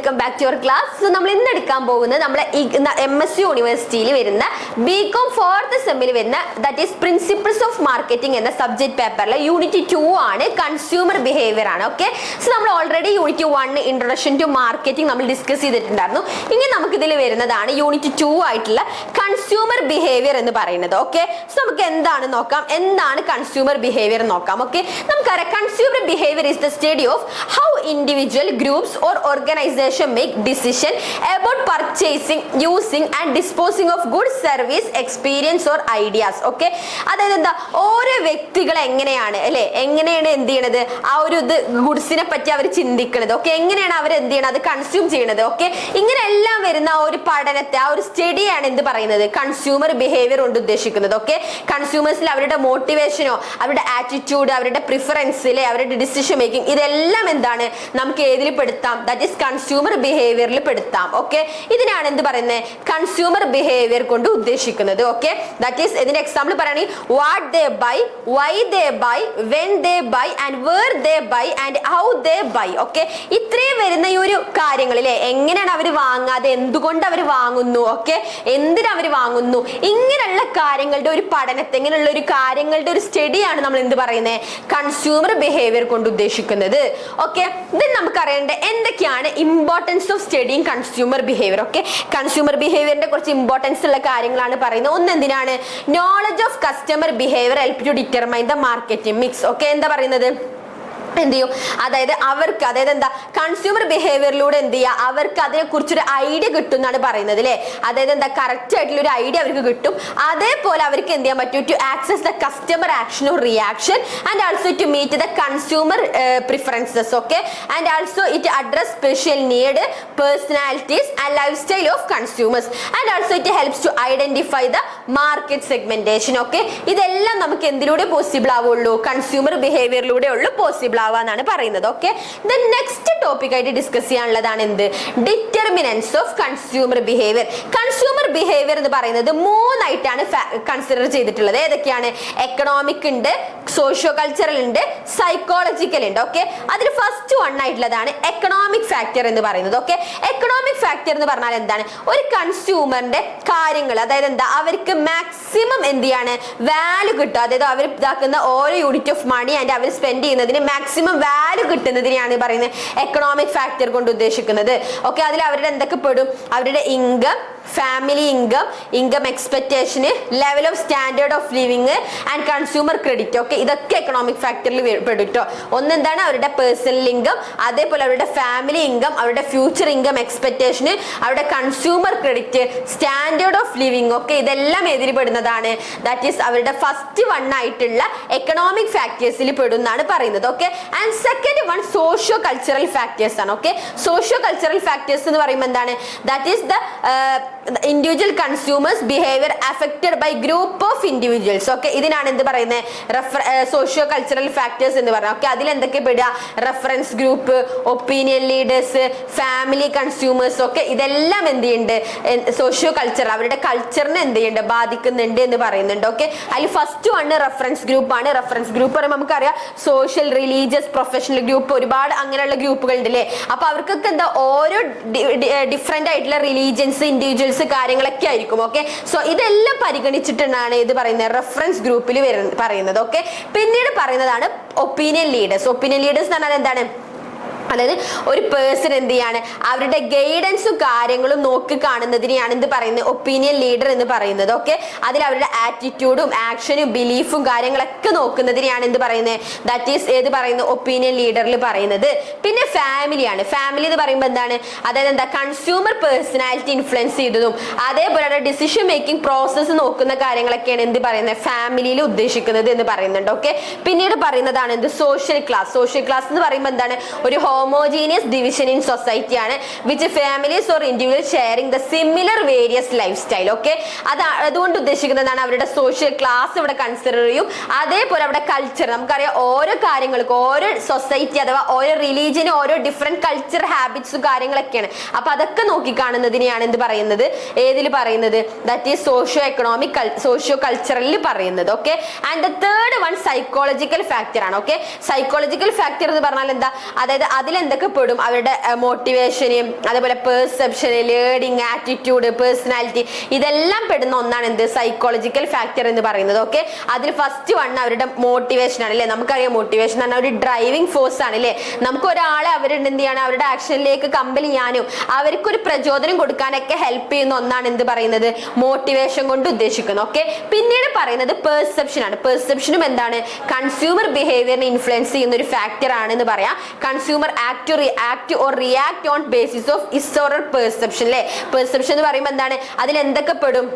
Welcome back to your class. So നമ്മൾ ഇന്ന് എടുക്കാൻ പോകുന്നത് നമ്മുടെ MSc യൂണിവേഴ്സിറ്റിയിൽ വരുന്ന BCom 4th സെമ്മിൽ വരുന്ന that is principles of marketing എന്ന സബ്ജക്ട് പേപ്പറിലെ യൂണിറ്റ് 2 ആണ്, കൺസ്യൂമർ ബിഹേവിയർ ആണ്. ഓക്കെ, സോ നമ്മൾ already unit 1 introduction to marketing നമ്മൾ ഡിസ്കസ് ചെയ്തിട്ടുണ്ടായിരുന്നു. ഇനി നമുക്ക് ഇതിൽ വരുന്നതാണ് യൂണിറ്റ് 2 ആയിട്ടുള്ള കൺസ്യൂമർ ബിഹേവിയർ എന്ന് പറയുന്നത്. ഓക്കെ, സോ നമുക്ക് എന്താണ് നോക്കാം, എന്താണ് കൺസ്യൂമർ ബിഹേവിയർ നോക്കാം. ഓക്കെ, നമുക്കറിയാം consumer behaviour is the study of how individual groups or organization make decision about purchasing, using and disposing of goods, service, experience or ideas. Okay, അതായത് എന്താ, ഓരോ വ്യക്തികൾ എങ്ങനെയാണ് അല്ലെ, എങ്ങനെയാണ് എന്ത് ചെയ്യണത്, ആ ഒരു ഗുഡ്സിനെ പറ്റി അവർ ചിന്തിക്കുന്നത്. ഓക്കെ, എങ്ങനെയാണ് അവർ എന്ത് ചെയ്യണത്, അത് കൺസ്യൂം ചെയ്യണത്. ഓക്കെ, ഇങ്ങനെ എല്ലാം വരുന്ന ആ ഒരു പഠനത്തെ, ആ ഒരു സ്റ്റഡിയാണ് എന്ത് പറയുന്നത്, കൺസ്യൂമർ ബിഹേവിയർ കൊണ്ട് ഉദ്ദേശിക്കുന്നത്. ഓക്കെ, കൺസ്യൂമേഴ്സിൽ അവരുടെ മോട്ടിവേഷനോ അവരുടെ ആറ്റിറ്റ്യൂഡ് അവരുടെ പ്രിഫറൻസിലെ അവരുടെ ഡിസിഷൻ മേക്കിംഗ് ഇതെല്ലാം എന്താണ് നമുക്ക് ഏതിൽ പെടുത്താം, ദാറ്റ് ഈസ് കൺസ്യൂമർ ബിഹേവിയറിൽ പെടുത്താം. ഓക്കെ, ഇതിനാണ് എന്ത് പറയുന്നത്, കൺസ്യൂമർ ബിഹേവിയർ കൊണ്ട് ഉദ്ദേശിക്കുന്നത്. ഓക്കെ, ദാറ്റ് ഈസ് ഇതിന്റെ എക്സാമ്പിൾ പറയുകയാണെങ്കിൽ what they buy, why they buy, when they buy and where they buy and how they buy. Okay, ഇത്രയും വരുന്ന ഈ ഒരു കാര്യങ്ങളിലെ എങ്ങനെയാണ് അവർ വാങ്ങാതെ, എന്തുകൊണ്ട് അവർ വാങ്ങുന്നു, ഓക്കെ, എന്തിനാ അവർ വാങ്ങുന്നു, ഇങ്ങനെയുള്ള കാര്യങ്ങളുടെ ഒരു പഠനത്തെ, ഇങ്ങനെയുള്ള ഒരു കാര്യങ്ങളുടെ ഒരു സ്റ്റഡിയാണ് നമ്മൾ എന്ത് പറയുന്നത്, കൺസ്യൂമർ ബിഹേവിയർ കൊണ്ട് ഉദ്ദേശിക്കുന്നത്. ഓക്കെ, ഇത് നമുക്കറിയേണ്ട എന്തൊക്കെയാണ് importance of studying consumer behaviour. Okay, consumer ബിഹേവിയറിന്റെ കുറച്ച് ഇമ്പോർട്ടൻസ് ഉള്ള കാര്യങ്ങളാണ് പറയുന്നത്. ഒന്ന് എന്തിനാണ്, knowledge of customer behaviour help to determine the marketing mix. Okay, എന്താ പറയുന്നത്, എന്ത് ചെയ്യും, അതായത് അവർക്ക്, അതായത് എന്താ, കൺസ്യൂമർ ബിഹേവിയറിലൂടെ എന്ത് ചെയ്യുക, അവർക്ക് അതിനെ കുറിച്ചൊരു ഐഡിയ കിട്ടും എന്നാണ് പറയുന്നത് അല്ലേ. അതായത് എന്താ, കറക്റ്റ് ആയിട്ടുള്ള ഒരു ഐഡിയ അവർക്ക് കിട്ടും. അതേപോലെ അവർക്ക് എന്ത് ചെയ്യാൻ പറ്റും, to access the customer action or reaction and also to meet the consumer preferences. Okay, and also it address special need, personalities and lifestyle of consumers and also it helps to identify the market segmentation. Okay, ഇതെല്ലാം നമുക്ക് എന്തിലൂടെ possible ആവുള്ളൂ, consumer ബിഹേവിയറിലൂടെ ഉള്ളൂ possible ആവാന്നാണ് പറയുന്നത്. Okay, then next topic ആയിട്ട് discuss ചെയ്യാനുള്ളതാണ് എന്ത്, determinants of consumer behaviour. Consumer behaviour എന്ന് പറയുന്നത് മൂന്നായിട്ടാണ് consider ചെയ്തിട്ടുള്ളത്. ഏതൊക്കെയാണ്, എക്കണോമിക് ഉണ്ട്, സോഷ്യോ കൾച്ചറൽ ഉണ്ട്, സൈക്കോളജിക്കൽ ഉണ്ട്. ഓക്കെ, അതിൽ ഫസ്റ്റ് വൺ ആയിട്ടുള്ളതാണ് എക്കണോമിക് ഫാക്ടർ എന്ന് പറയുന്നത്. ഓക്കെ, എക്കണോമിക് ഫാക്ടർ എന്ന് പറഞ്ഞാൽ എന്താണ്, ഒരു കൺസ്യൂമറിന്റെ കാര്യങ്ങൾ, അതായത് എന്താ, അവർക്ക് മാക്സിമം എന്ത് ചെയ്യാണ്, വാല്യൂ കിട്ടുക, അതായത് അവർ ഇതാക്കുന്ന ഓരോ യൂണിറ്റ് ഓഫ് മണി ആൻഡ് അവർ സ്പെൻഡ് ചെയ്യുന്നതിന് മാക്സിമം വാല്യൂ കിട്ടുന്നതിനെയാണ് പറയുന്നത് എക്കണോമിക് ഫാക്ടർ കൊണ്ട് ഉദ്ദേശിക്കുന്നത്. ഓക്കെ, അതിൽ അവരുടെ എന്തൊക്കെ പെടും, അവരുടെ ഇൻകം, ഫാമിലി ഇൻകം, ഇൻകം എക്സ്പെക്ടേഷന്, level of standard of living and consumer credit. Okay, ഇതൊക്കെ എക്കണോമിക് ഫാക്ടറിൽ പെടുട്ടോ. ഒന്നെന്താണ് അവരുടെ പേഴ്സണൽ ഇൻകം, അതേപോലെ അവരുടെ ഫാമിലി ഇൻകം, അവരുടെ ഫ്യൂച്ചർ ഇൻകം എക്സ്പെക്ടേഷന്, അവരുടെ consumer credit, standard of living. Okay, ഇതെല്ലാം എതിരി പെടുന്നതാണ്, ദാറ്റ് ഈസ് അവരുടെ ഫസ്റ്റ് വൺ ആയിട്ടുള്ള എക്കണോമിക് ഫാക്ടേഴ്സിൽ പെടുന്നാണ് പറയുന്നത്. Okay, and second one socio cultural factors ആണ്. ഓക്കെ, സോഷ്യോ കൾച്ചറൽ ഫാക്ടേഴ്സ് എന്ന് പറയുമ്പോൾ എന്താണ്, that is the individual consumers behaviour affected by group of individuals. Okay, ഇതിനാണ് എന്ത് പറയുന്നത്, സോഷ്യോ കൾച്ചറൽ ഫാക്ടേഴ്സ് എന്ന് പറഞ്ഞാൽ. ഓക്കെ, അതിൽ എന്തൊക്കെ പെടുക, reference group, opinion leaders, family consumers. Okay, ഇതെല്ലാം എന്ത് ചെയ്യുന്നുണ്ട്, സോഷ്യോ കൾച്ചർ അവരുടെ കൾച്ചറിനെ എന്ത് ചെയ്യുന്നുണ്ട്, ബാധിക്കുന്നുണ്ട് എന്ന് പറയുന്നുണ്ട്. ഓക്കെ, അതിൽ ഫസ്റ്റ് വൺ റെഫറൻസ് ഗ്രൂപ്പ് ആണ്. റെഫറൻസ് ഗ്രൂപ്പ് പറയുമ്പോൾ നമുക്കറിയാം സോഷ്യൽ, റിലീജിയസ്, പ്രൊഫഷണൽ ഗ്രൂപ്പ്, ഒരുപാട് അങ്ങനെയുള്ള ഗ്രൂപ്പുകൾ ഉണ്ട് അല്ലേ. അപ്പൊ അവർക്കൊക്കെ എന്താ, ഓരോ ഡിഫറെന്റ് ആയിട്ടുള്ള റിലീജിയൻസ്, ഇൻഡിവിജ്വൽസ് കാര്യങ്ങളൊക്കെ ആയിരിക്കും. ഓക്കെ, സോ ഇതെല്ലാം പരിഗണിച്ചിട്ടാണ് ഇത് പറയുന്നത്, റെഫറൻസ് ഗ്രൂപ്പിൽ പറയുന്നത്. ഓക്കെ, പിന്നീട് പറയുന്നതാണ് ഒപ്പീനിയൻ ലീഡേഴ്സ്. ഒപ്പീനിയൻ ലീഡേഴ്സ് എന്ന് പറഞ്ഞാൽ എന്താണ്, അതായത് ഒരു പേഴ്സൺ എന്ത് ചെയ്യാണ്, അവരുടെ ഗൈഡൻസും കാര്യങ്ങളും നോക്കി കാണുന്നതിനെയാണ് എന്ത് പറയുന്നത്, ഒപ്പീനിയൻ ലീഡർ എന്ന് പറയുന്നത്. ഓക്കെ, അതിൽ അവരുടെ ആറ്റിറ്റ്യൂഡും ആക്ഷനും ബിലീഫും കാര്യങ്ങളൊക്കെ നോക്കുന്നതിനെയാണ് എന്ത് പറയുന്നത്, ദാറ്റ് ഈസ് ഏത് പറയുന്നത്, ഒപ്പീനിയൻ ലീഡറിൽ പറയുന്നത്. പിന്നെ ഫാമിലിയാണ്. ഫാമിലി എന്ന് പറയുമ്പോൾ എന്താണ്, അതായത് എന്താ, കൺസ്യൂമർ പേഴ്സണാലിറ്റി ഇൻഫ്ലുവൻസ് ചെയ്തതും അതേപോലെ ഡിസിഷൻ മേക്കിംഗ് പ്രോസസ്സ് നോക്കുന്ന കാര്യങ്ങളൊക്കെയാണ് എന്ത് പറയുന്നത്, ഫാമിലിയിൽ ഉദ്ദേശിക്കുന്നത് എന്ന് പറയുന്നുണ്ട്. ഓക്കെ, പിന്നീട് പറയുന്നതാണ് എന്ത്, സോഷ്യൽ ക്ലാസ്. സോഷ്യൽ ക്ലാസ് എന്ന് പറയുമ്പോൾ എന്താണ്, ഒരു homogeneous division in society ആണ്, which families or individuals sharing the similar various lifestyle. Okay, അതുകൊണ്ട് ഉദ്ദേശിക്കുന്നതാണ് അവരുടെ സോഷ്യൽ ക്ലാസ് ഇവിടെ കൺസിഡർ ചെയ്യും. അതേപോലെ അവിടെ കൾച്ചർ, നമുക്കറിയാം ഓരോ കാര്യങ്ങൾക്കും ഓരോ സൊസൈറ്റി അഥവാ ഓരോ റിലീജിയനും ഓരോ ഡിഫറെന്റ് കൾച്ചർ ഹാബിറ്റ്സും കാര്യങ്ങളൊക്കെയാണ്. അപ്പൊ അതൊക്കെ നോക്കി കാണുന്നതിനെയാണ് എന്ത് പറയുന്നത്, ഏതിൽ പറയുന്നത്, that is socio economic, socio കൾച്ചറലിൽ പറയുന്നത്. Okay, and the third one psychological factor ആണ്. ഓക്കെ, സൈക്കോളജിക്കൽ ഫാക്ടർ എന്ന് പറഞ്ഞാൽ എന്താ, അതായത് അതിൽ അതിലെന്തൊക്കെ പെടും? അവരുടെ മോട്ടിവേഷന്, അതേപോലെ പെർസെപ്ഷൻ, ലേണിംഗ്, ആറ്റിറ്റ്യൂഡ്, പേഴ്സണാലിറ്റി, ഇതെല്ലാം പെടുന്ന ഒന്നാണ് എന്ത്? സൈക്കോളജിക്കൽ ഫാക്ടർ എന്ന് പറയുന്നത്. ഓക്കെ, അതിൽ ഫസ്റ്റ് വൺ അവരുടെ മോട്ടിവേഷൻ ആണ് അല്ലെ. നമുക്കറിയാം മോട്ടിവേഷൻ ആണ് ഒരു ഡ്രൈവിംഗ് ഫോഴ്സ് ആണ് അല്ലെ. നമുക്ക് ഒരാളെ അവരുടെ എന്ത് ചെയ്യണം, അവരുടെ ആക്ഷനിലേക്ക് കമ്പൽ ചെയ്യാനും അവർക്കൊരു പ്രചോദനം കൊടുക്കാനൊക്കെ ഹെൽപ്പ് ചെയ്യുന്ന ഒന്നാണ് എന്ത് പറയുന്നത്? മോട്ടിവേഷൻ കൊണ്ട് ഉദ്ദേശിക്കുന്നത്. ഓക്കെ, പിന്നീട് പറയുന്നത് പെർസെപ്ഷൻ ആണ്. പെർസെപ്ഷനും എന്താണ്? കൺസ്യൂമർ ബിഹേവിയറിനെ ഇൻഫ്ലുവൻസ് ചെയ്യുന്ന ഒരു ഫാക്ടർ ആണെന്ന് പറയാം. Consumer act or react on basis of his or her perception അല്ലെ. പെർസെപ്ഷൻ എന്ന് പറയുമ്പോൾ എന്താണ്? അതിൽ എന്തൊക്കെ പെടും?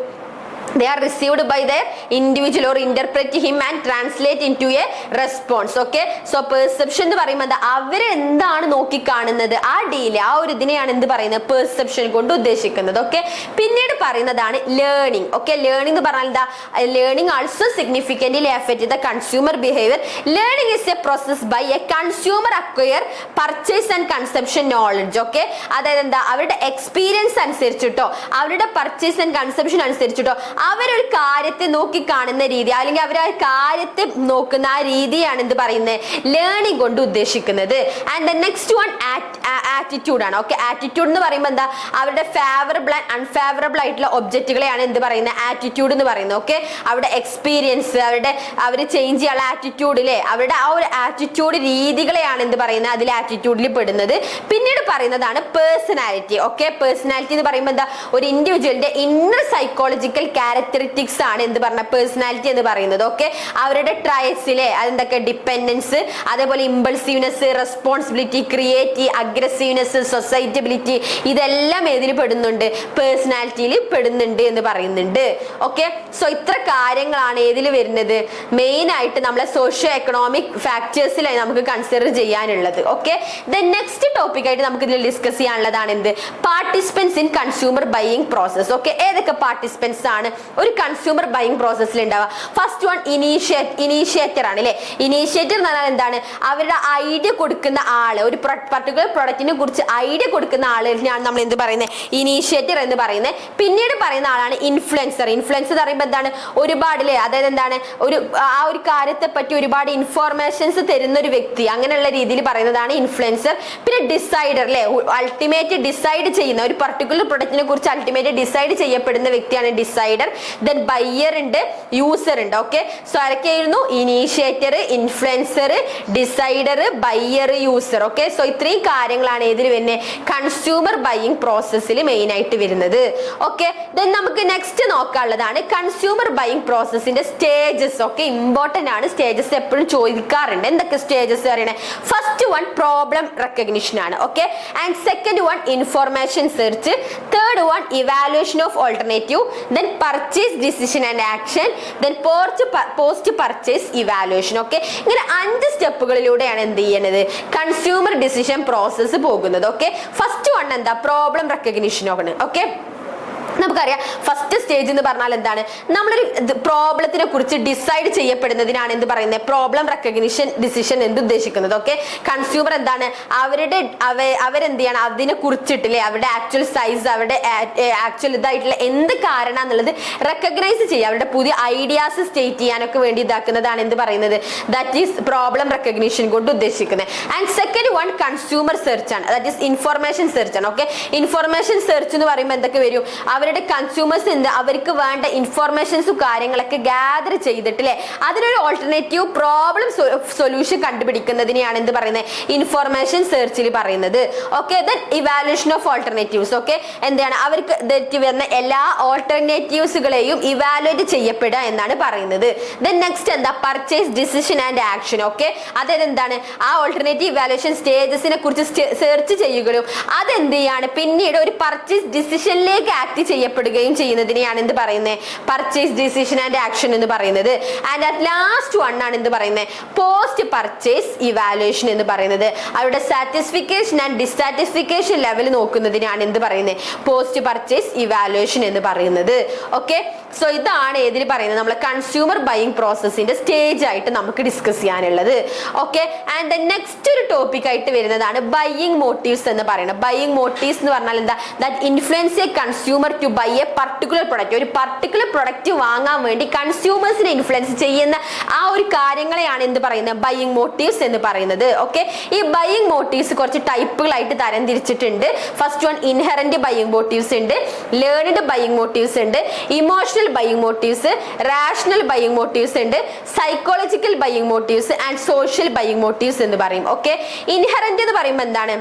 They are received by their individual or interpret him and translate into a response. Okay, so perception എന്ന് പറയുമ്പോൾ അവരെന്താണ് നോക്കി കാണുന്നത്, ആ ഡീല്, ആ ഒരു ഇതിനെയാണ് എന്ത് പറയുന്നത്? പെർസെപ്ഷൻ കൊണ്ട് ഉദ്ദേശിക്കുന്നത്. ഓക്കെ, പിന്നീട് പറയുന്നതാണ് ലേണിംഗ്. ഓക്കെ, ലേണിംഗ് എന്ന് പറഞ്ഞാൽ എന്താ? Learning also significantly affect the consumer behaviour. Learning is a process by a consumer acquire purchase and consumption knowledge. Okay, അതായത് എന്താ? അവരുടെ എക്സ്പീരിയൻസ് അനുസരിച്ചിട്ടോ അവരുടെ പർച്ചേസ് ആൻഡ് കൺസംഷൻ അനുസരിച്ചിട്ടോ അവരൊരു കാര്യത്തെ നോക്കി കാണുന്ന രീതി, അല്ലെങ്കിൽ അവർ ആ കാര്യത്തെ നോക്കുന്ന ആ രീതിയാണ് എന്ത് പറയുന്നത്? ലേണിംഗ് കൊണ്ട് ഉദ്ദേശിക്കുന്നത്. And the next one attitude ആണ്. ഓക്കെ, ആറ്റിറ്റ്യൂഡ് എന്ന് പറയുമ്പോൾ എന്താ? അവരുടെ ഫേവറബിൾ ആൻഡ് അൺഫേവറബിൾ ആയിട്ടുള്ള ഒബ്ജക്റ്റുകളെയാണ് എന്ത് പറയുന്നത്? ആറ്റിറ്റ്യൂഡ് എന്ന് പറയുന്നത്. ഓക്കെ, അവരുടെ എക്സ്പീരിയൻസ്, അവർ ചേഞ്ച് ചെയ്യാനുള്ള ആറ്റിറ്റ്യൂഡിലെ അവരുടെ ആ ഒരു ആറ്റിറ്റ്യൂഡ് രീതികളെയാണ് എന്ത് പറയുന്നത്? അതിൽ ആറ്റിറ്റ്യൂഡിൽ പെടുന്നത്. പിന്നീട് പറയുന്നതാണ് പേഴ്സണാലിറ്റി. ഓക്കെ, പേഴ്സണാലിറ്റി എന്ന് പറയുമ്പോൾ എന്താ? ഒരു ഇൻഡിവിജ്വലിന്റെ ഇന്നർ സൈക്കോളജിക്കൽ ക്യാരക്ടറിസ്റ്റിക്സ് ആണ് എന്ത് പറഞ്ഞ പേഴ്സണാലിറ്റി എന്ന് പറയുന്നത്. ഓക്കെ, അവരുടെ ട്രയൽസിലെ അതെന്തൊക്കെ? ഡിപ്പെൻഡൻസ്, അതേപോലെ ഇമ്പൾസീവ്നെസ്, റെസ്പോൺസിബിലിറ്റി, ക്രിയേറ്റീവ്, അഗ്രസീവ്നെസ്, സൊസൈറ്റബിലിറ്റി, ഇതെല്ലാം ഏതിൽ പെടുന്നുണ്ട്? പേഴ്സണാലിറ്റിയിൽ പെടുന്നുണ്ട് എന്ന് പറയുന്നുണ്ട്. ഓക്കെ, സോ ഇത്ര കാര്യങ്ങളാണ് ഏതിൽ വരുന്നത്? മെയിൻ ആയിട്ട് നമ്മളെ സോഷ്യോ എക്കണോമിക് ഫാക്ടേഴ്സിലായി നമുക്ക് കൺസിഡർ ചെയ്യാനുള്ളത്. ഓക്കെ, ദെൻ നെക്സ്റ്റ് ടോപ്പിക് ആയിട്ട് നമുക്ക് ഇതിൽ ഡിസ്കസ് ചെയ്യാനുള്ളതാണ് എന്ത്? Participants in consumer buying process. Okay, ഏതൊക്കെ പാർട്ടിസിപ്പൻസ് ആണ് ഒരു കൺസ്യൂമർ ബൈയിങ് പ്രോസസ്സിൽ ഉണ്ടാവുക? ഫസ്റ്റ് വൺ ഇനീഷ്യേറ്റർ ആണ് അല്ലെ. ഇനീഷ്യേറ്റർ എന്ന് പറഞ്ഞാൽ എന്താണ്? അവരുടെ ഐഡിയ കൊടുക്കുന്ന ആള്, ഒരു പർട്ടിക്കുലർ പ്രൊഡക്റ്റിനെ കുറിച്ച് ഐഡിയ കൊടുക്കുന്ന ആളിനെയാണ് നമ്മൾ എന്ത് പറയുന്നത്? ഇനീഷ്യേറ്റർ എന്ന് പറയുന്നത്. പിന്നീട് പറയുന്ന ആളാണ് ഇൻഫ്ലുവൻസർ. ഇൻഫ്ലുവൻസർ എന്ന് പറയുമ്പോൾ എന്താണ്? ഒരുപാട് അല്ലെ, അതായത് എന്താണ്? ആ ഒരു കാര്യത്തെ പറ്റി ഒരുപാട് ഇൻഫോർമേഷൻസ് തരുന്ന ഒരു വ്യക്തി, അങ്ങനെയുള്ള രീതിയിൽ പറയുന്നതാണ് ഇൻഫ്ലുവൻസർ. പിന്നെ ഡിസൈഡർ അല്ലെ, അൾട്ടിമേറ്റ് ഡിസൈഡ് ചെയ്യുന്ന ഒരു പർട്ടിക്കുലർ പ്രൊഡക്റ്റിനെ കുറിച്ച് അൾട്ടിമേറ്റ് ഡിസൈഡ് ചെയ്യപ്പെടുന്ന വ്യക്തിയാണ് ഡിസൈഡർ. ദെൻ ബയ്യർ ഉണ്ട്, യൂസർ ഉണ്ട്. ഓക്കെ, സോ ആരൊക്കെയായിരുന്നു? Initiator, influencer, decider, buyer, user. Okay, so ഇത്രയും കാര്യങ്ങളാണ് ഏതിൽ വരുന്നത്? കൺസ്യൂമർ ബൈയിങ് പ്രോസസ്സിൽ മെയിൻ ആയിട്ട് വരുന്നത്. ഓക്കെ, ദെൻ നമുക്ക് നെക്സ്റ്റ് നോക്കാനുള്ളതാണ് കൺസ്യൂമർ ബൈയിങ് പ്രോസസ്സിന്റെ സ്റ്റേജസ്. ഓക്കെ, ഇമ്പോർട്ടന്റ് ആണ്. സ്റ്റേജസ് എപ്പോഴും ചോദിക്കാറുണ്ട്. എന്തൊക്കെ സ്റ്റേജസ് അറിയണേ? ഫസ്റ്റ് വൺ പ്രോബ്ലം റെക്കഗ്നിഷൻ ആണ്. Okay, and second one information search, third one evaluation of alternative, then purchase decision and action, then post purchase evaluation. Okay, ഇങ്ങനെ 5 സ്റ്റെപ്പുകളിലൂടെയാണ് എന്ത് ചെയ്യുന്നത്? കൺസ്യൂമർ ഡിസിഷൻ പ്രോസസ്സ് പോകുന്നത്. ഓക്കെ, ഫസ്റ്റ് വൺ എന്താ? Problem recognition ആണ്. Okay, നമുക്കറിയാം first stage എന്ന് പറഞ്ഞാൽ എന്താണ്? നമ്മളൊരു പ്രോബ്ലത്തിനെ കുറിച്ച് ഡിസൈഡ് ചെയ്യപ്പെടുന്നതിനാണ് എന്ത് പറയുന്നത്? പ്രോബ്ലം റെക്കഗ്നിഷൻ ഡിസിഷൻ എന്ന് ഉദ്ദേശിക്കുന്നത്. ഓക്കെ, കൺസ്യൂമർ എന്താണ്? അവരെന്ത് ചെയ്യണം? അതിനെ കുറിച്ചിട്ടില്ലേ അവരുടെ ആക്ച്വൽ സൈസ്, അവരുടെ ആക്ച്വൽ ഇതായിട്ടുള്ള എന്ത് കാരണം എന്നുള്ളത് റെക്കഗ്നൈസ് ചെയ്യുക, അവരുടെ പുതിയ ഐഡിയാസ് സ്റ്റേറ്റ് ചെയ്യാനൊക്കെ വേണ്ടി ഇതാക്കുന്നതാണ് എന്ത് പറയുന്നത്? ദാറ്റ് ഈസ് പ്രോബ്ലം റെക്കഗ്നിഷൻ കൊണ്ട് ഉദ്ദേശിക്കുന്നത്. And second one consumer search ആണ്, ദാറ്റ് ഈസ് ഇൻഫോർമേഷൻ സെർച്ച് ആണ്. ഓക്കെ, ഇൻഫോർമേഷൻ സെർച്ച് എന്ന് പറയുമ്പോൾ എന്തൊക്കെ വരും? അവരുടെ കൺസ്യൂമേഴ്സ് അവർക്ക് വേണ്ട ഇൻഫോർമേഷൻസും കാര്യങ്ങളൊക്കെ ഗ്യാദർ ചെയ്തിട്ടില്ലേ അതിനൊരു ഓൾട്ടർനേറ്റീവ് പ്രോബ്ലം സൊല്യൂഷൻ കണ്ടുപിടിക്കുന്നതിനെയാണ് എന്ത് പറയുന്നത്? ഇൻഫോർമേഷൻ സെർച്ചിൽ പറയുന്നത്. Okay, then evaluation of alternatives. Okay, എന്താണ്? അവർക്ക് വരുന്ന എല്ലാ ഓൾട്ടർനേറ്റീവ്സുകളെയും ഇവാലുവേറ്റ് ചെയ്യപ്പെടുക എന്നാണ് പറയുന്നത്. ദെൻ നെക്സ്റ്റ് എന്താ? Purchase decision and action. Okay, അതായത് എന്താണ്? ആ ഓൾട്ടർനേറ്റീവ് ഇവാലുവേഷൻ സ്റ്റേജസിനെ കുറിച്ച് സെർച്ച് ചെയ്യുകയും അതെന്ത് ചെയ്യാണ്? പിന്നീട് ഒരു പർച്ചേസ് ഡിസിഷനിലേക്ക് ആക്ട് ചെയ്യപ്പെടുകയും ചെയ്യുന്നതിനെയാണ് എന്ത് പറയുന്നത്? പർച്ചേസ് ഡിസിഷൻ ആൻഡ് ആക്ഷൻ എന്ന് പറയുന്നത്. ആൻഡ് അറ്റ് ലാസ്റ്റ് വൺ ആണ് എന്ത് പറയുന്നത്? പോസ്റ്റ് പർച്ചേസ് ഇവാലുവേഷൻ എന്ന് പറയുന്നത്. അവരുടെ സാറ്റിസ്ഫിക്കേഷൻ ആൻഡ് ഡിസാറ്റിസ്ഫിക്കേഷൻ ലെവൽ നോക്കുന്നതിനാണ് എന്ത് പറയുന്നത്? പോസ്റ്റ് പർച്ചേസ് ഇവാലുവേഷൻ എന്ന് പറയുന്നത്. ഓക്കെ, സോ ഇതാണ് ഏതിൽ പറയുന്നത് നമ്മൾ കൺസ്യൂമർ ബൈയിങ് പ്രോസസ്സിന്റെ സ്റ്റേജ് ആയിട്ട് നമുക്ക് ഡിസ്കസ് ചെയ്യാനുള്ളത്. ഓക്കെ, ആൻഡ് ദ നെക്സ്റ്റ് ഒരു ടോപ്പിക് ആയിട്ട് വരുന്നതാണ് ബൈയിങ് മോട്ടീവ്സ് എന്ന് പറയുന്നത്. ബൈയിങ് മോട്ടീവ്സ് എന്ന് പറഞ്ഞാൽ എന്താ? That influence a consumer to buy a particular product. ഒരു പർട്ടിക്കുലർ പ്രൊഡക്റ്റ് വാങ്ങാൻ വേണ്ടി കൺസ്യൂമേഴ്സിനെ ഇൻഫ്ലുവൻസ് ചെയ്യുന്ന ആ ഒരു കാര്യങ്ങളെയാണ് എന്ത് പറയുന്നത്? ബൈയിങ് മോട്ടീവ്സ് എന്ന് പറയുന്നത്. ഓക്കെ, ഈ ബൈയിങ് മോട്ടീവ്സ് കുറച്ച് ടൈപ്പുകളായിട്ട് തരംതിരിച്ചിട്ടുണ്ട്. First one inherent buying motives ഉണ്ട്, ലേൺഡ് ബൈയിങ് മോട്ടീവ്സ് ഉണ്ട്, emotional buying motives, rational buying motives ഉണ്ട്, psychological buying motives and social buying motives എന്ന് പറയും. ഓക്കെ, ഇൻഹെറന്റ് എന്ന് പറയുമ്പോൾ എന്താണ്?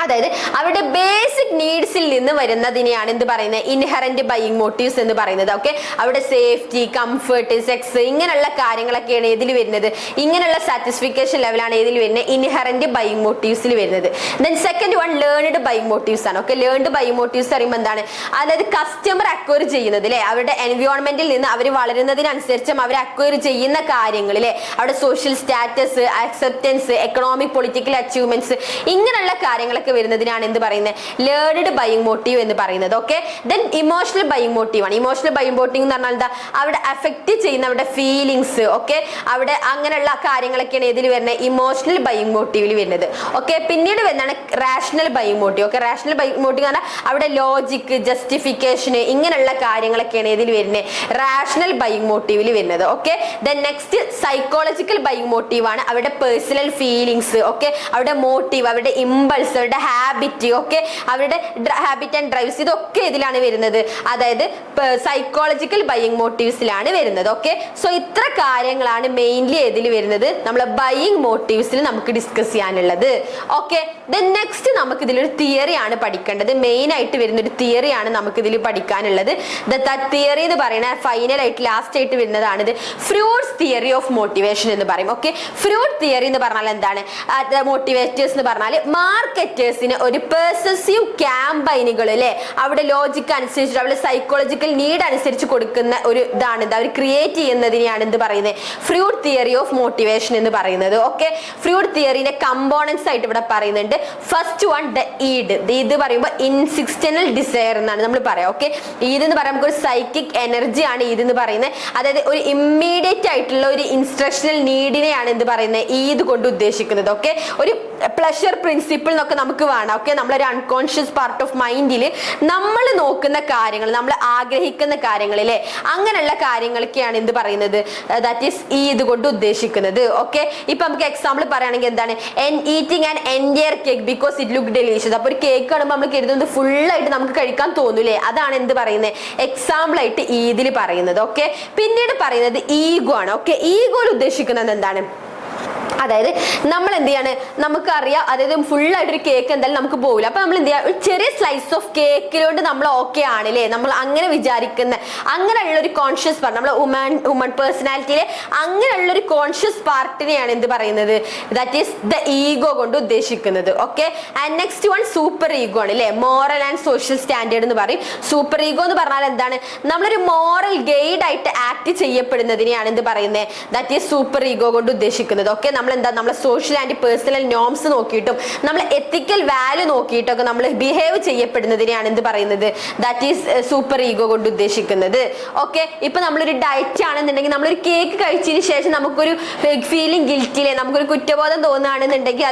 അതായത് അവരുടെ ബേസിക് നീഡ്സിൽ നിന്ന് വരുന്നതിനെയാണ് എന്ത് പറയുന്നത്? ഇൻഹെറന്റ് ബൈയിങ് മോട്ടീവ്സ് എന്ന് പറയുന്നത്. ഓക്കെ, അവിടെ സേഫ്റ്റി, കംഫർട്ട്, സെക്സ് ഇങ്ങനെയുള്ള കാര്യങ്ങളൊക്കെയാണ് ഏതിൽ വരുന്നത്? ഇങ്ങനെയുള്ള സാറ്റിസ്ഫിക്കേഷൻ ലെവലാണ് ഏതിൽ വരുന്നത്? ഇൻഹെറന്റ് ബൈയിങ് മോട്ടീവ്സിൽ വരുന്നത്. Then second one learned buying motifs ആണ്. ഓക്കെ, ലേൺഡ് ബൈയിങ് മോട്ടീവ്സ് പറയുമ്പോൾ എന്താണ്? അതായത് കസ്റ്റമർ അക്വയർ ചെയ്യുന്നത് അല്ലെ, അവരുടെ എൻവയോൺമെന്റിൽ നിന്ന് അവർ വളരുന്നതിനനുസരിച്ചും അവർ അക്വയർ ചെയ്യുന്ന കാര്യങ്ങൾ അല്ലെ, അവിടെ social status, acceptance, economic political achievements ഇങ്ങനെയുള്ള കാര്യങ്ങളൊക്കെ വരുന്നതിനാണ് എന്ത് പറയുന്നത്? ലേൺഡ് ബൈയിങ് മോട്ടീവ് എന്ന് പറയുന്നത്. Okay, then emotional buying motive ആണ്. ഇമോഷണൽ ബൈയിങ് മോട്ടീവ് എന്ന് പറഞ്ഞാൽ എന്താ? അവിടെ അഫക്റ്റ് ചെയ്യുന്ന അവരുടെ ഫീലിങ്സ്, ഓക്കെ, അവിടെ അങ്ങനെയുള്ള കാര്യങ്ങളൊക്കെയാണ് ഏതിൽ വരുന്നത്? ഇമോഷണൽ ബൈയിങ് മോട്ടീവിൽ വരുന്നത്. ഓക്കെ, പിന്നീട് വരുന്നതാണ് rational buying motive. Okay, rational buying motive എന്ന് പറഞ്ഞാൽ അവിടെ ലോജിക്, ജസ്റ്റിഫിക്കേഷൻ ഇങ്ങനെയുള്ള കാര്യങ്ങളൊക്കെയാണ് ഏതിൽ വരുന്നത്? റാഷണൽ ബൈയിങ് മോട്ടീവിൽ വരുന്നത്. Okay, then next psychological buying motive ആണ്. അവരുടെ പേഴ്സണൽ ഫീലിങ്സ്, ഓക്കെ, അവരുടെ മോട്ടീവ്, അവരുടെ ഇമ്പൾസ്, അവരുടെ ഹാബിറ്റ്, ഓക്കെ, അവരുടെ ഹാബിറ്റ് ആൻഡ് ഡ്രൈവ്സ് ഇതൊക്കെ ഇതിലാണ് വരുന്നത്. അതായത് സൈക്കോളജിക്കൽ ബൈയിങ് മോട്ടീവ്സിലാണ് വരുന്നത്. ഓക്കെ, സോ ഇത്ര കാര്യങ്ങളാണ് മെയിൻലി ഏതിൽ വരുന്നത്? നമ്മളെ ബൈയിങ് മോട്ടീവ്സിൽ നമുക്ക് ഡിസ്കസ് ചെയ്യാനുള്ളത്. ഓക്കെ, ദെൻ നെക്സ്റ്റ് നമുക്ക് ഇതിലൊരു തിയറി ആണ് പഠിക്കേണ്ടത്. മെയിൻ ആയിട്ട് വരുന്ന ഒരു തിയറി ആണ് നമുക്ക് ഇതിൽ പഠിക്കാനുള്ളത്. തിയറി എന്ന് പറയുന്നത് ഫൈനൽ ആയിട്ട് ലാസ്റ്റ് ആയിട്ട് വരുന്നതാണ് ഇത് ഫ്രൂട്ട്സ് തിയറി ഓഫ് മോട്ടിവേഷൻ എന്ന് പറയും. ഓക്കെ, ഫ്രൂട്ട് തിയറി എന്ന് പറഞ്ഞാൽ എന്താണ്? മോട്ടിവേറ്റേഴ്സ് എന്ന് പറഞ്ഞാൽ മാർക്കറ്റേഴ്സിന് ഒരു പെർസസീവ് ക്യാമ്പയിനുകൾ അല്ലെ, അവിടെ ലോജിക്ക് അനുസരിച്ച് അവരുടെ സൈക്കോളജിക്കൽ നീഡ് അനുസരിച്ച് കൊടുക്കുന്ന ഒരു ഇതാണ് ഇത് അവർ ക്രിയേറ്റ് ചെയ്യുന്നതിനെയാണ് എന്ത് പറയുന്നത്? ഫ്രൂട്ട് തിയറി ഓഫ് മോട്ടിവേഷൻ എന്ന് പറയുന്നത്. ഓക്കെ, ഫ്രൂട്ട് തിയറിന്റെ കമ്പോണൻസ് ആയിട്ട് ഇവിടെ പറയുന്നുണ്ട്. First one the id. ഇത് പറയുമ്പോൾ ഇൻസിസ്റ്റനൽ ഡിസയർ എന്നാണ് നമ്മൾ പറയാം. ഓക്കെ, ഈദ് എന്ന് പറയുമ്പോൾ ഒരു സൈക്കിക് എനർജി ആണ് ഈദ് എന്ന് പറയുന്നത്. അതായത് ഒരു ഇമ്മീഡിയറ്റ് ആയിട്ടുള്ള ഒരു ഇൻസ്ട്രക്ഷണൽ നീഡിനെയാണ് എന്ത് പറയുന്നത്? ഈദ് കൊണ്ട് ഉദ്ദേശിക്കുന്നത്. ഓക്കെ, ഒരു പ്ലഷർ പ്രിൻസിപ്പിൾ എന്നൊക്കെ നമുക്ക് വേണം. ഓക്കെ, നമ്മളൊരു അൺകോൺഷ്യസ് പാർട്ട് ഓഫ് മൈൻഡിൽ നമ്മൾ നോക്കുന്ന കാര്യങ്ങൾ, നമ്മൾ ആഗ്രഹിക്കുന്ന കാര്യങ്ങളിലെ അങ്ങനെയുള്ള കാര്യങ്ങളൊക്കെയാണ് എന്ത് പറയുന്നത്? ദാറ്റ് ഈസ് ഈദ് കൊണ്ട് ഉദ്ദേശിക്കുന്നത്. ഓക്കെ, ഇപ്പൊ നമുക്ക് എക്സാമ്പിൾ പറയുകയാണെങ്കിൽ എന്താണ്? Eating an entire cake because it look delicious. അപ്പൊ ഒരു കേക്ക് കാണുമ്പോൾ നമ്മൾ കരുതുന്നത് ഫുൾ ആയിട്ട് നമുക്ക് കഴിക്കാൻ തോന്നൂലേ? അതാണ് എന്ത് പറയുന്നത്? എക്സാമ്പിൾ ആയിട്ട് ഈദിൽ പറയുന്നത്. ഓക്കെ, പിന്നീട് പറയുന്നത് ഈഗോ ആണ്. ഓക്കെ, ഈഗോയിൽ ഉദ്ദേശിക്കുന്നത് എന്താണ്? അതായത് നമ്മൾ എന്ത് ചെയ്യാണ്? നമുക്കറിയാം, അതായത് ഫുൾ ആയിട്ടൊരു കേക്ക് എന്തായാലും നമുക്ക് പോകില്ല. അപ്പൊ നമ്മൾ എന്ത് ചെയ്യുക? ഒരു ചെറിയ സ്ലൈസ് ഓഫ് കേക്കിലോട്ട് നമ്മൾ ഓക്കെ ആണല്ലേ, നമ്മൾ അങ്ങനെ വിചാരിക്കുന്ന അങ്ങനെയുള്ള ഒരു കോൺഷ്യസ് പാർട്ട്, നമ്മളെ വുമൺ പേഴ്സണാലിറ്റിയിലെ അങ്ങനെയുള്ള ഒരു കോൺഷ്യസ് പാർട്ടിനെയാണ് എന്ത് പറയുന്നത്? ദാറ്റ് ഈസ് ദ ഈഗോ കൊണ്ട് ഉദ്ദേശിക്കുന്നത്. Okay, and next one super ego ആണ് അല്ലെ, മോറൽ ആൻഡ് സോഷ്യൽ സ്റ്റാൻഡേർഡ് എന്ന് പറയും. സൂപ്പർ ഈഗോ എന്ന് പറഞ്ഞാൽ എന്താണ്? നമ്മളൊരു മോറൽ ഗൈഡ് ആയിട്ട് ആക്ട് ചെയ്യപ്പെടുന്നതിനെയാണ് എന്ത് പറയുന്നത്? ദാറ്റ് ഈസ് സൂപ്പർ ഈഗോ കൊണ്ട് ഉദ്ദേശിക്കുന്നത്. ഓക്കെ, നമ്മൾ എന്താ? നമ്മളെ സോഷ്യൽ ആൻഡ് പേഴ്സണൽ നോംസ് നോക്കിയിട്ടും നമ്മൾ എത്തിക്കൽ വാല്യൂ നോക്കിയിട്ടൊക്കെ നമ്മൾ ബിഹേവ് ചെയ്യപ്പെടുന്നതിനെയാണ് എന്ത് പറയുന്നത്? ദാറ്റ് ഈസ് സൂപ്പർ ഈഗോ കൊണ്ട് ഉദ്ദേശിക്കുന്നത്. ഓക്കെ, ഇപ്പൊ നമ്മളൊരു ഡയറ്റ് ആണെന്നുണ്ടെങ്കിൽ നമ്മളൊരു കേക്ക് കഴിച്ചതിന് ശേഷം നമുക്കൊരു ഫീലിംഗ് ഗിൽറ്റിലെ നമുക്കൊരു കുറ്റബോധം തോന്നുകയാണെന്നുണ്ടെങ്കിൽ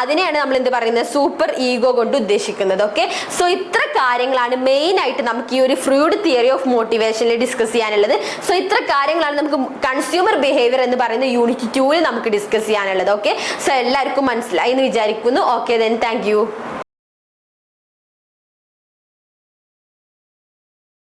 അതിനെയാണ് നമ്മൾ എന്ത് പറയുന്നത്? സൂപ്പർ ഈഗോ കൊണ്ട് ഉദ്ദേശിക്കുന്നത്. ഓക്കെ, സോ ഇത്ര കാര്യങ്ങളാണ് മെയിൻ ആയിട്ട് നമുക്ക് ഈ ഒരു ഫ്രൂട്ട് തിയറി ഓഫ് മോട്ടിവേഷനിൽ ഡിസ്കസ് ചെയ്യാനുള്ളത്. സോ ഇത്ര കാര്യങ്ങളാണ് നമുക്ക് കൺസ്യൂമർ ബിഹേവിയർ എന്ന് പറയുന്ന യൂണിറ്റ് 2 നമുക്ക് ഡിസ്കസ് ചെയ്യാനുള്ളത്. ഓക്കെ, സോ എല്ലാവർക്കും മനസ്സിലായി എന്ന് വിചാരിക്കുന്നു. Okay, then thank you.